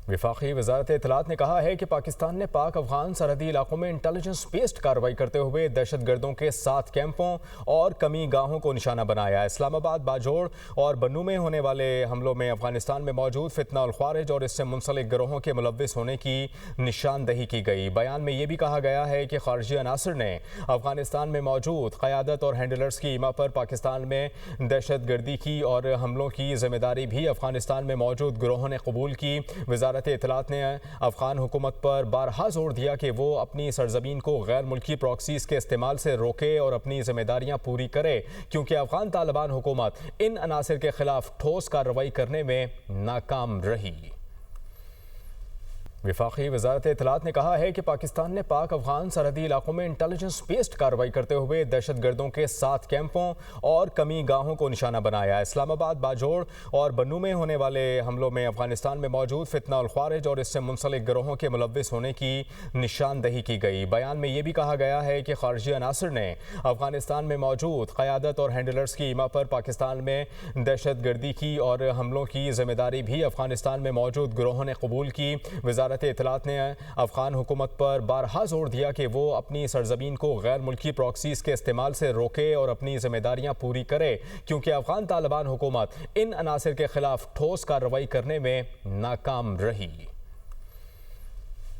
वफाकी वजारत इत्तलात ने कहा है कि पाकिस्तान ने पाक अफगान सरहदी इलाकों में इंटेलिजेंस बेस्ड कार्रवाई करते हुए दहशत गर्दों के 7 कैंपों और कमी गाहों को निशाना बनाया। इस्लामाबाद, बाजोड़ और बन्नू में होने वाले हमलों में अफगानिस्तान में मौजूद फितना उल ख्वारिज और इससे मुंसलिक गिरोहों के मुलव्विस होने की निशानदही की गई। बयान में यह भी कहा गया है कि खारजी अनासर ने अफगानिस्तान में मौजूद क़यादत और हैंडलर्स की ईमा पर पाकिस्तान में दहशत गर्दी की और हमलों की जिम्मेदारी भी अफगानिस्तान में मौजूद गिरोहों ने कबूल की। वजारत इत्तलात ने अफगान हुकूमत पर बारहा जोर दिया कि वो अपनी सरजमीन को गैर मुल्की प्रॉक्सीज के इस्तेमाल से रोके और अपनी जिम्मेदारियां पूरी करे, क्योंकि अफगान तालिबान हुकूमत इन अनासिर के खिलाफ ठोस कार्रवाई करने में नाकाम रही। वफाकी वजारत इत्तलात ने कहा है कि पाकिस्तान ने पाक अफगान सरहदी इलाकों में इंटेलिजेंस बेस्ड कार्रवाई करते हुए दहशत गर्दों के 7 कैंपों और कमी गाहों को निशाना बनाया। इस्लामाबाद, बाजोड़ और बन्नू में होने वाले हमलों में अफगानिस्तान में मौजूद फितना उल ख्वारिज और इससे मुंसलिक गिरोहों के मुलव्विस होने की निशानदही की गई। बयान में यह भी कहा गया है कि खारजी अनासर ने अफगानिस्तान में मौजूद क़यादत और हैंडलर्स की ईमा पर पाकिस्तान में दहशत गर्दी की और हमलों की जिम्मेदारी भी अफगानिस्तान में मौजूद गिरोहों ने कबूल की। वजारत इत्तलात ने अफगान हुकूमत पर बारहा जोर दिया कि वो अपनी सरजमीन को गैर मुल्की प्रॉक्सीज के इस्तेमाल से रोके और अपनी जिम्मेदारियां पूरी करे, क्योंकि अफगान तालिबान हुकूमत इन अनासिर के खिलाफ ठोस कार्रवाई करने में नाकाम रही।